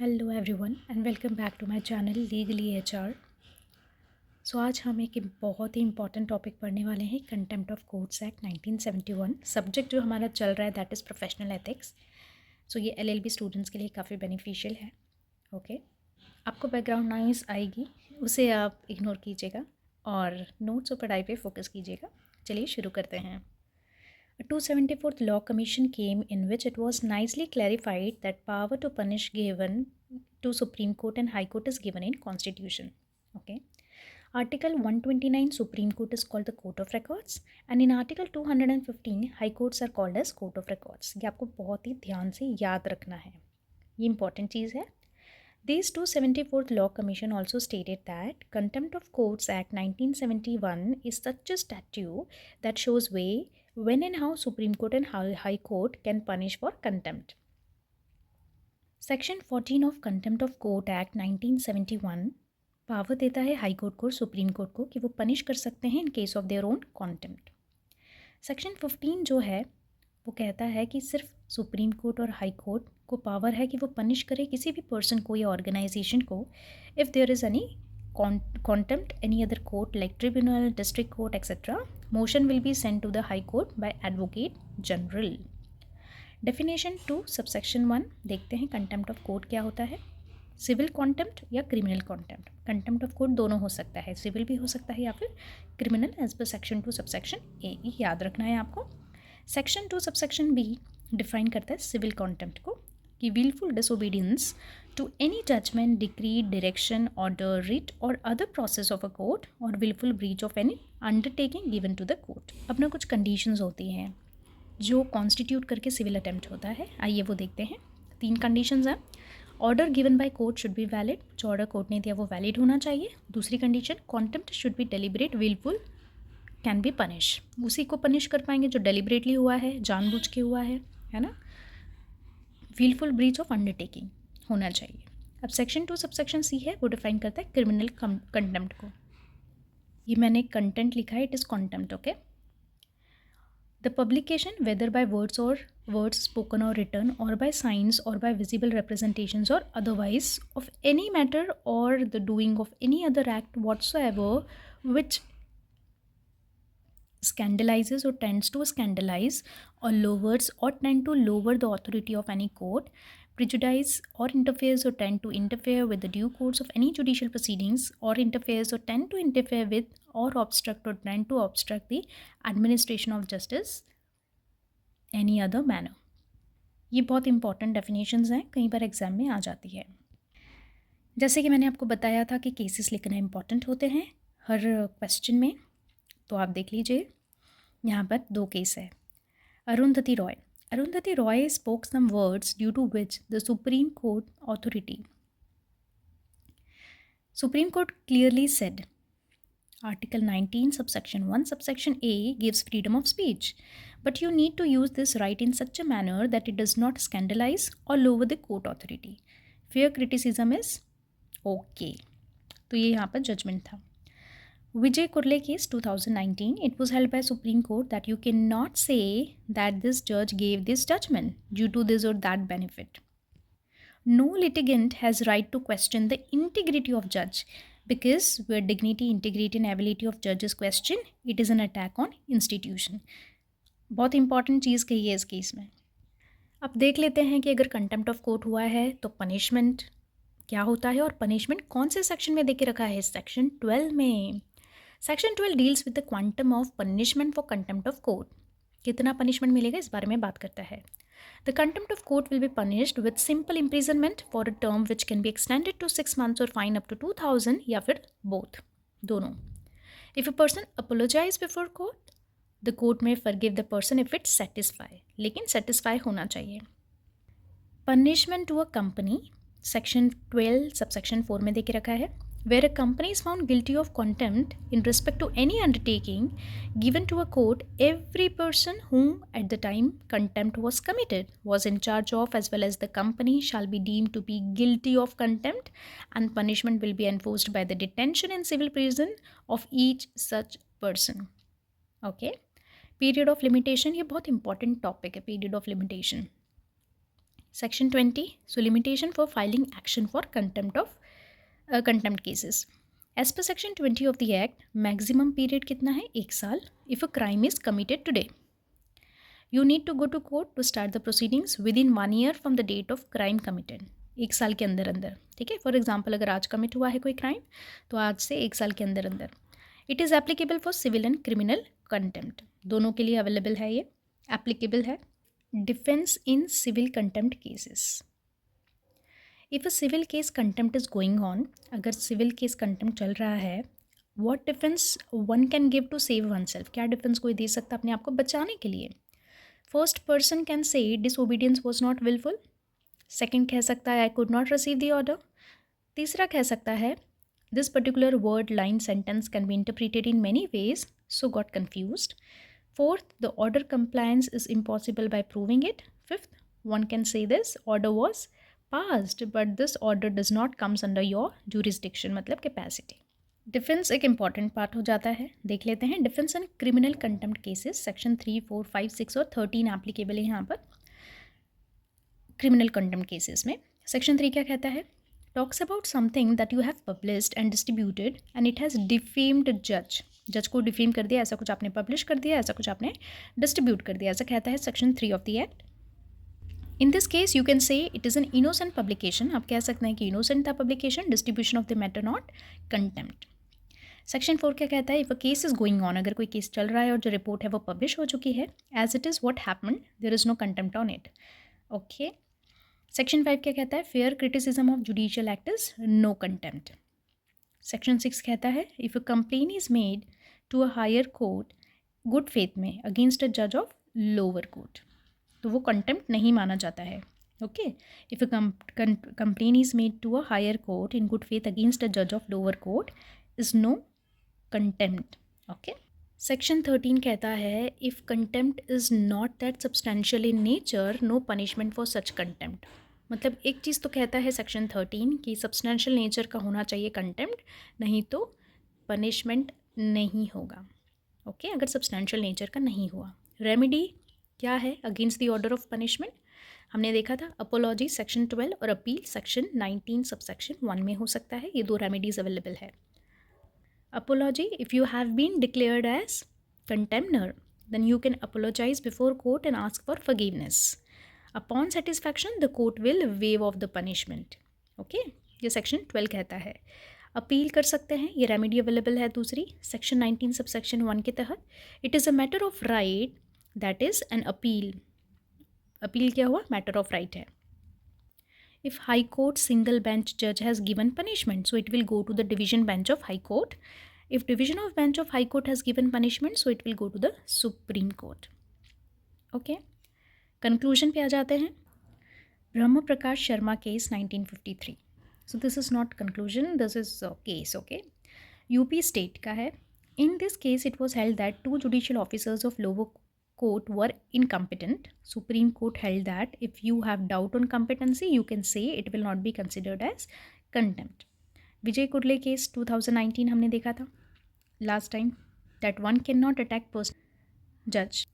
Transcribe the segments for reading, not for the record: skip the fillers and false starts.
Hello everyone and welcome back to my channel Legally HR. So आज हम एक बहुत ही इंपॉर्टेंट टॉपिक पढ़ने वाले हैं, contempt of courts act 1971। Subject जो हमारा चल रहा है दैट इज़ प्रोफेशनल एथिक्स। सो ये एलएलबी स्टूडेंट्स के लिए काफ़ी बेनिफिशियल है। ओके, आपको बैकग्राउंड नॉइज़ आएगी, उसे आप इग्नोर कीजिएगा और नोट्स और पढ़ाई पे फोकस कीजिएगा। चलिए शुरू करते हैं। A 274th Law Commission came in which it was nicely clarified that power to punish given to Supreme Court and High Court is given in Constitution. Okay. Article 129 Supreme Court is called the Court of Records and in Article 215 High Courts are called as Court of Records. ये आपको बहुत ही ध्यान से याद रखना है, ये important चीज़ है। This 274th Law Commission also stated that Contempt of Courts Act 1971 is such a statute that shows way when and how Supreme Court and High Court can punish for contempt. Section 14 of Contempt of Court Act 1971 power देता है high court को और supreme court को कि वो punish कर सकते हैं in case of their own contempt. Section 15 जो है वो कहता है कि सिर्फ सुप्रीम कोर्ट और हाई कोर्ट को पावर है कि वो पनिश करे किसी भी पर्सन को या ऑर्गेनाइजेशन को if there is any contempt any other court like tribunal, district court, etc. Motion will be sent to the high court by advocate general. Definition 2 subsection 1 देखते हैं contempt of court क्या होता है। Civil contempt या criminal contempt. Contempt of court दोनों हो सकता है, सिविल भी हो सकता है या फिर criminal as per section 2 subsection A. याद रखना है आपको। सेक्शन 2 सबसेक्शन बी डिफाइन करता है सिविल कॉन्टेम्प्ट को कि wilful disobedience to any judgment, decree, direction, order, writ or other process of a court or wilful breach of any undertaking given to the court. अपना कुछ conditions होती हैं जो constitute करके सिविल अटेम्प्ट होता है, आइए वो देखते हैं। 3 कंडीशंस हैं। Order given by court should be valid, जो ऑर्डर कोर्ट ने दिया वो वैलिड होना चाहिए। दूसरी condition, contempt should be deliberate, wilful, can be punish. उसी को पनिश कर पाएंगे जो डेलिबरेटली हुआ है, जानबूझ के हुआ है ना। विलफुल ब्रीच ऑफ अंडरटेकिंग होना चाहिए। अब सेक्शन 2 सबसेक्शन सी है, वो डिफाइन करता है क्रिमिनल कंटेम्प्ट को। ये मैंने कंटेंट लिखा है, it is contempt. Okay, the publication whether by words spoken or written or by signs or by visible representations or otherwise of any matter or the doing of any other act whatsoever which scandalizes or tends to scandalize or lowers or tend to lower the authority of any court, prejudice or interferes or tend to interfere with the due course of any judicial proceedings, or interferes or tend to interfere with or obstruct or tend to obstruct the administration of justice any other manner. ये बहुत important definitions हैं, कई बार exam में आ जाती है। जैसे कि मैंने आपको बताया था कि केसेस लिखना इंपॉर्टेंट होते हैं हर क्वेश्चन में, तो आप देख लीजिए यहाँ पर 2 केस है। Arundhati Roy spoke some words due to which the supreme court clearly said Article 19 subsection 1 subsection A gives freedom of speech, but you need to use this right in such a manner that it does not scandalize or lower the court authority. Fair criticism is okay. तो ये यहाँ पर judgement था। विजय Kurle case 2019, it was held by Supreme Court that you cannot say that this judge gave this judgment due to this or that benefit. No litigant has right to question the integrity of judge because where dignity, integrity and ability of judge is questioned, it is an attack on institution. बहुत important चीज़ कही है इस case में। अब देख लेते हैं कि अगर कंटेम्प्ट ऑफ कोर्ट हुआ है तो पनिशमेंट क्या होता है और पनिशमेंट कौन से सेक्शन में देके रखा है, सेक्शन 12 में। Section 12 deals with the quantum of punishment for contempt of court. कितना पनिशमेंट मिलेगा इस बारे में बात करता है। The contempt of court will be punished with simple imprisonment for a term which can be extended to 6 months or fine up to 2,000 या फिर both, दोनों। If a person apologize before court, the court may forgive the person if it satisfy, लेकिन satisfy होना चाहिए। Punishment to a company, section 12 subsection 4 में देके रखा है। Where a company is found guilty of contempt in respect to any undertaking given to a court, every person whom at the time contempt was committed was in charge of as well as the company shall be deemed to be guilty of contempt, and punishment will be enforced by the detention in civil prison of each such person. Okay? Period of limitation, ये बहुत important topic है, period of limitation. Section 20. So limitation for filing action for contempt cases. As per Section 20 of the Act, maximum period कितना है? 1 साल. If a crime is committed today, you need to go to court to start the proceedings within 1 year from the date of crime committed. 1 साल के अंदर अंदर, ठीक है. For example अगर आज कमिट हुआ है कोई क्राइम तो आज से 1 साल के अंदर अंदर. It is applicable for civil and criminal contempt, दोनों के लिए अवेलेबल है, ये एप्लीकेबल है. Defence in civil contempt cases. If a civil case contempt is going on, अगर सिविल केस कंटेम्प्ट चल रहा है, what defence one can give to save oneself, क्या डिफेंस कोई दे सकता है अपने आप को बचाने के लिए? First person can say disobedience was not wilful. Second कह सकता है I could not receive the order. तीसरा कह सकता है this particular word line sentence can be interpreted in many ways, so got confused. Fourth, the order compliance is impossible by proving it. Fifth, one can say this order was passed, but this order does not comes under your jurisdiction, मतलब capacity. Defence एक important part हो जाता है, देख लेते हैं. Defence and criminal contempt cases section 3, 4, 5, 6 और 13 applicable है यहाँ पर क्रिमिनल कंटेम्प्ट केसेस में. सेक्शन 3 क्या कहता है? Talks about something that you have published and distributed and it has defamed जज को डिफेम कर दिया, ऐसा कुछ आपने पब्लिश कर दिया, ऐसा कुछ आपने डिस्ट्रीब्यूट कर दिया, ऐसा कहता है section 3 of the act. In this case you can say it is an innocent publication, आप कह सकते हैं कि इनोसेंट था publication, distribution of the matter not contempt. Section 4 क्या कहता है? If a case is going on, अगर कोई केस चल रहा है और जो रिपोर्ट है वो पब्लिश हो चुकी है, as it is what happened, there is no contempt on it. Okay. Section 5 क्या कहता है? Fair criticism of judicial act is no contempt. Section 6 कहता है if a complain is made to a higher court good faith में against a जज of lower court, तो वो contempt नहीं माना जाता है. Okay. If a complain is made to a higher court in good faith against a जज of lower court is no contempt. Okay. Section 13 कहता है if contempt is not that substantial in nature no punishment for such contempt. मतलब एक चीज़ तो कहता है section 13 कि substantial nature का होना चाहिए कंटेम्प्ट, नहीं तो पनिशमेंट नहीं होगा. ओके. अगर सब्सटेंशियल नेचर का नहीं हुआ. रेमेडी क्या है against the order of punishment? हमने देखा था अपोलॉजी सेक्शन 12 और अपील सेक्शन 19 सबसेक्शन 1 में हो सकता है, ये 2 रेमेडीज अवेलेबल है. Apology, if you have been declared as contemner, then you can apologize before court and ask for forgiveness. Upon satisfaction, the court will waive off the punishment. Okay, ये section 12 कहता है. Appeal कर सकते हैं, ये remedy available है दूसरी section 19 subsection 1 के तहत. It is a matter of right that is an appeal. Appeal क्या हुआ? मैटर ऑफ राइट है. If High Court single bench judge has given punishment, so it will go to the division bench of High Court. If division of bench of High Court has given punishment, so it will go to the Supreme Court. Okay. Conclusion पे आ जाते हैं. ब्रह्म Prakash Sharma case 1953. So this is not conclusion, this is a case. Okay. UP state का है. In this case, it was held that 2 judicial officers of lower court were incompetent. Supreme Court held that if you have doubt on competency, you can say it will not be considered as contempt. Vijay Kurle case 2019 हमने देखा था last time that one cannot attack person judge.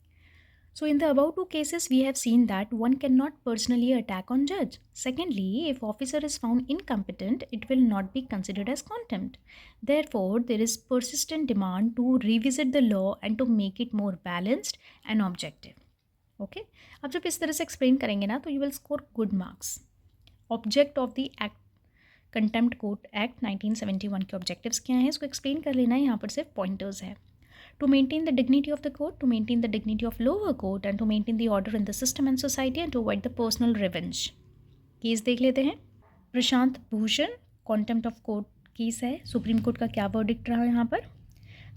So in the above 2 cases, we have seen that one cannot personally attack on judge. Secondly, if officer is found incompetent, it will not be considered as contempt. Therefore, there is persistent demand to revisit the law and to make it more balanced and objective. Okay? अब जब इस तरह से explain करेंगे ना तो you will score good marks. Object of the Act contempt court act 1971 के objectives क्या हैं इसको एक्सप्लेन कर लेना है. यहाँ पर सिर्फ पॉइंटर्स है. To maintain the dignity of the court, to maintain the dignity of lower court and to maintain the order in the system and society and to avoid the personal revenge. Case देख लेते हैं. Prashant Bhushan contempt of court case है. Supreme Court का क्या verdict रहा यहाँ पर?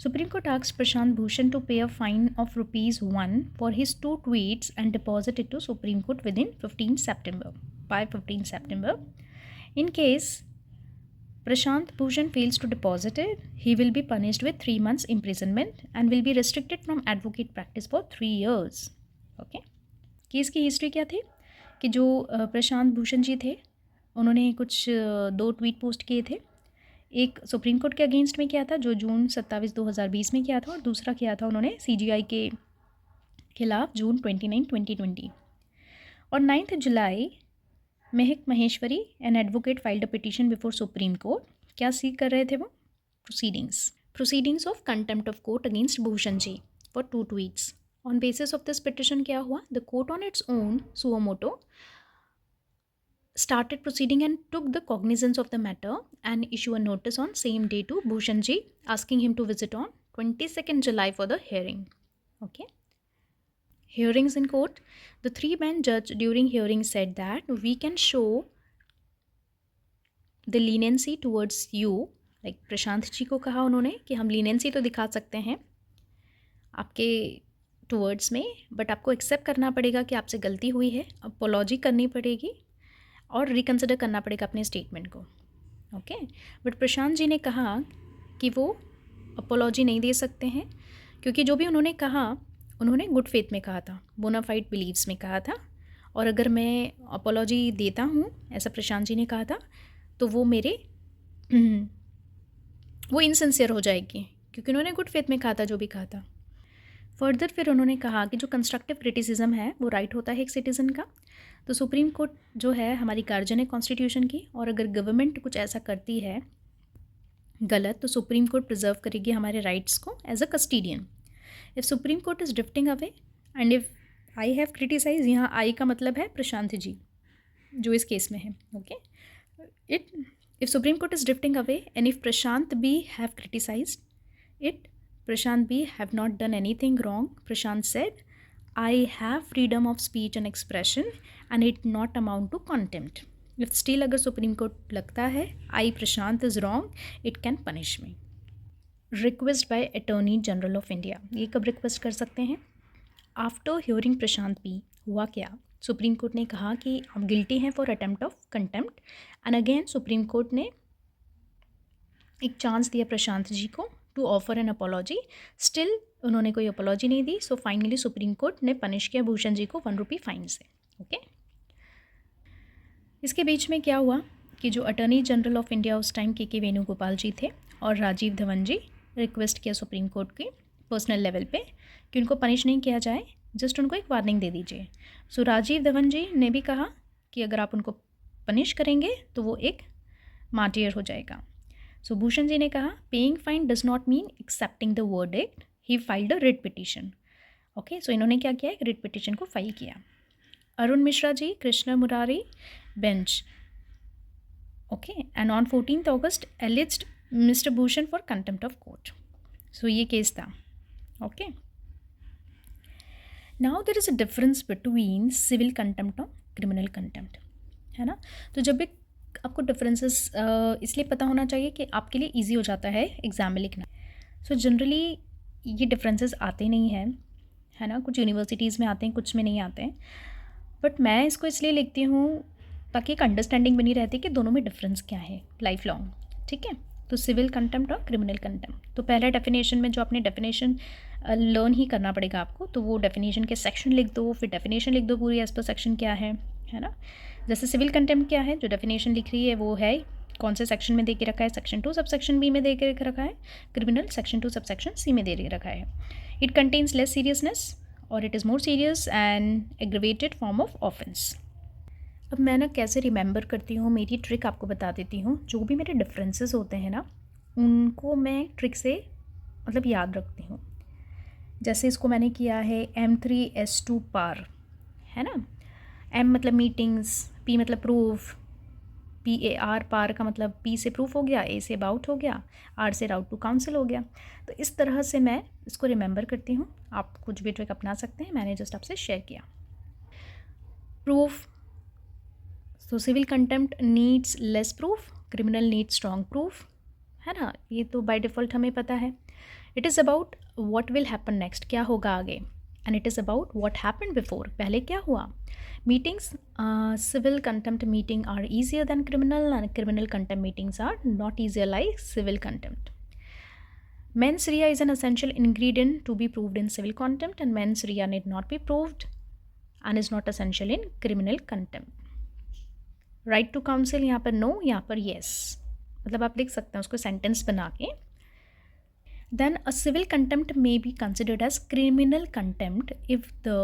Supreme Court asked Prashant Bhushan to pay a fine of ₹1 for his 2 tweets and deposit it to Supreme Court within 15 September. By 15 September. In case Prashant Bhushan fails to deposit it, he will be punished with 3 months imprisonment and will be restricted from advocate practice for 3 years. Okay? Case की history क्या थी कि जो प्रशांत भूषण जी थे उन्होंने कुछ 2 tweet post किए थे. एक सुप्रीम कोर्ट के अगेंस्ट में किया था जो जून 27, 2020 में किया था और दूसरा किया था उन्होंने CGI के खिलाफ जून 29, 2020. और 9 जुलाई Mahak Maheshwari an advocate filed a petition before supreme court. क्या सीख कर रहे थे वो? Proceedings of contempt of court against Bhushan ji for 2 tweets. On basis of this petition क्या हुआ? The court on its own suo motu started proceeding and took the cognizance of the matter and issue a notice on same day to Bhushan ji, asking him to visit on 22nd July for the hearing. Okay. Hearings in court. The 3-man judge during hearing said that we can show the leniency towards you. Like प्रशांत जी को कहा उन्होंने कि हम लीनेंसी तो दिखा सकते हैं आपके टूवर्ड्स में, बट आपको एक्सेप्ट करना पड़ेगा कि आपसे गलती हुई है, अपोलॉजी करनी पड़ेगी और रिकन्सिडर करना पड़ेगा अपने स्टेटमेंट को. ओके. बट प्रशांत जी ने कहा कि वो अपोलॉजी नहीं दे सकते हैं क्योंकि जो भी उन्होंने कहा उन्होंने गुड फेथ में कहा था, बोनाफाइड बिलीव्स में कहा था, और अगर मैं अपोलॉजी देता हूँ ऐसा प्रशांत जी ने कहा था तो वो मेरे वो इनसिंसियर हो जाएगी क्योंकि उन्होंने गुड फेथ में कहा था जो भी कहा था. फर्दर फिर उन्होंने कहा कि जो कंस्ट्रक्टिव क्रिटिसिज्म है वो राइट होता है एक सिटीज़न का. तो सुप्रीम कोर्ट जो है हमारी गार्जियन है कॉन्स्टिट्यूशन की, और अगर गवर्नमेंट कुछ ऐसा करती है गलत तो सुप्रीम कोर्ट प्रिजर्व करेगी हमारे राइट्स को as a custodian. If supreme court is drifting away and if I have criticise, यहाँ आई का मतलब है प्रशांत जी जो इस केस में है. Okay. If supreme court is drifting away and if Prashant B have criticised it, Prashant B have not done anything wrong. Prashant said, I have freedom of speech and expression and it not amount to contempt. If still अगर supreme court लगता है I Prashant is wrong, it can punish me. Request by Attorney General of India. ये कब request कर सकते हैं? After hearing प्रशांत B, हुआ क्या? सुप्रीम कोर्ट ने कहा कि आप गिल्टी हैं for attempt of contempt, and again supreme court ने एक चांस दिया प्रशांत जी को to offer an apology. Still उन्होंने कोई अपॉलॉजी नहीं दी. सो फाइनली सुप्रीम कोर्ट ने पनिश किया भूषण जी को 1 रुपये फाइन से. ओके. इसके बीच में क्या हुआ कि जो अटर्नी जनरल ऑफ इंडिया उस टाइम के वेणुगोपाल जी थे और राजीव धवन जी रिक्वेस्ट किया सुप्रीम कोर्ट की पर्सनल लेवल पे कि उनको पनिश नहीं किया जाए, जस्ट उनको एक वार्निंग दे दीजिए. सो राजीव धवन जी ने भी कहा कि अगर आप उनको पनिश करेंगे तो वो एक मार्टियर हो जाएगा. सो भूषण जी ने कहा paying fine does not mean accepting the verdict. He filed a writ petition. Okay. So इन्होंने क्या किया? एक रिट पिटिशन को फाइल किया. Arun Mishra ji, Krishna Murari bench. Okay. And on 14th August alleged mister Bhushan for contempt of court. So ये case था. Okay. Now there is a difference between civil contempt और criminal contempt, है ना. तो जब भी आपको डिफरेंसेस इसलिए पता होना चाहिए कि आपके लिए इजी हो जाता है एग्ज़ाम में लिखना. सो जनरली ये डिफरेंसेस आते नहीं हैं, है ना. कुछ यूनिवर्सिटीज़ में आते हैं, कुछ में नहीं आते हैं, बट मैं इसको इसलिए लिखती हूँ ताकि एक अंडरस्टैंडिंग बनी रहती है कि दोनों में डिफरेंस क्या है लाइफ लॉन्ग. ठीक है. तो सिविल कंटेम्प्ट और क्रिमिनल कंटेम्प्ट. तो पहले डेफिनेशन में जो आपने डेफिनेशन लर्न ही करना पड़ेगा आपको, तो वो डेफिनेशन के सेक्शन लिख दो, फिर डेफिनेशन लिख दो पूरी एज पर सेक्शन क्या है ना. जैसे सिविल कंटेम्प्ट क्या है, जो डेफिनेशन लिख रही है वो है कौन से सेक्शन में दे के रखा है, सेक्शन 2 सबसेक्शन बी में दे के रखा है. क्रिमिनल सेक्शन 2 सबसेक्शन सी में दे के रखा है. इट कंटेन्स लेस सीरियसनेस और it is more serious and aggravated form of offence. अब मैं ना कैसे रिमेंबर करती हूँ, मेरी ट्रिक आपको बता देती हूँ. जो भी मेरे डिफरेंसेस होते हैं ना उनको मैं ट्रिक से मतलब याद रखती हूँ. जैसे इसको मैंने किया है M3S2 पार, है ना. M मतलब मीटिंग्स, P मतलब प्रूफ, PAR पार का मतलब P से प्रूफ हो गया, A से अबाउट हो गया, R से राउट टू काउंसिल हो गया. तो इस तरह से मैं इसको रिमेंबर करती हूँ. आप कुछ भी ट्रिक अपना सकते हैं, मैंने जस्ट आपसे शेयर किया. Proof. So civil contempt needs less proof, criminal needs strong proof, है ना. ये तो बाय डिफ़ॉल्ट हमें पता है. It is about what will happen next, क्या होगा आगे, and it is about what happened before, पहले क्या हुआ. Meetings, civil contempt meeting are easier than criminal and criminal contempt meetings are not easier like civil contempt. Mens rea is an essential ingredient to be proved in civil contempt and mens rea need not be proved and is not essential in criminal contempt. Right to counsel यहाँ पर no, यहाँ पर yes, मतलब आप लिख सकते हैं उसको सेंटेंस बना के. Then a civil contempt may be considered as criminal contempt if the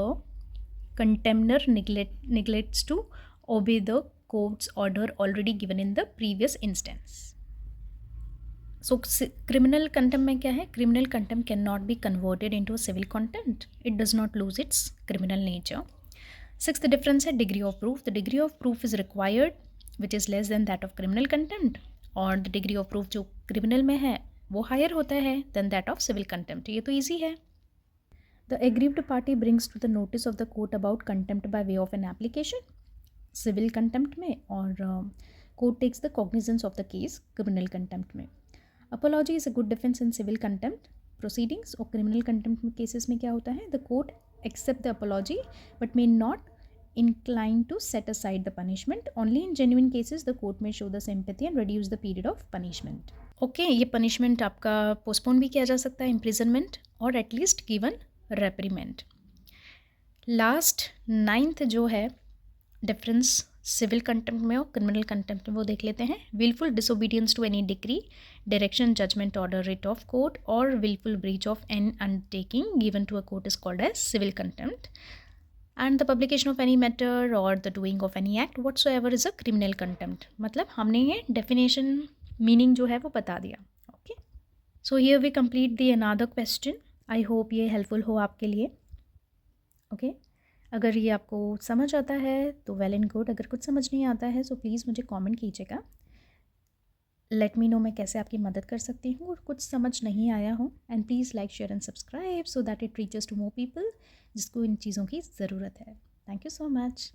contemnor neglects to obey the court's order already given in the previous instance. So criminal contempt में क्या है? Criminal contempt cannot be converted into a civil contempt. It does not lose its criminal nature. Sixth difference है degree of proof. The degree of proof is required which is less than that of criminal contempt, और the degree of proof जो criminal में है वो higher होता है than that of civil contempt. ये तो easy है. The aggrieved party brings to the notice of the court about contempt by way of an application. Civil contempt में, और court takes the cognizance of the case criminal contempt में. Apology is a good defense in civil contempt proceedings, और criminal contempt में cases में क्या होता है? The court accept the apology but may not incline to set aside the punishment. Only in genuine cases the court may show the sympathy and reduce the period of punishment. Okay, ये punishment आपका postpone भी किया जा सकता है, imprisonment, और at least given reprimand. Last 9th जो है डिफरेंस सिविल कंटेम्प्ट में और क्रिमिनल कंटेम्प्ट में वो देख लेते हैं. Wilful disobedience to any decree, direction, judgment, order, writ of court, or wilful breach of an undertaking given to a court is called as civil contempt. And the publication of any matter or the doing of any act whatsoever is a criminal contempt. मतलब हमने ये definition meaning जो है वो बता दिया. Okay, so here we complete the another question. I hope ये helpful हो आपके लिए. ओके, अगर ये आपको समझ आता है तो वेल एंड गुड. अगर कुछ समझ नहीं आता है सो प्लीज़ मुझे कमेंट कीजिएगा. लेट मी नो मैं कैसे आपकी मदद कर सकती हूँ, और कुछ समझ नहीं आया हो. And please like, share and subscribe so that it reaches to more people जिसको इन चीज़ों की ज़रूरत है. Thank you so much.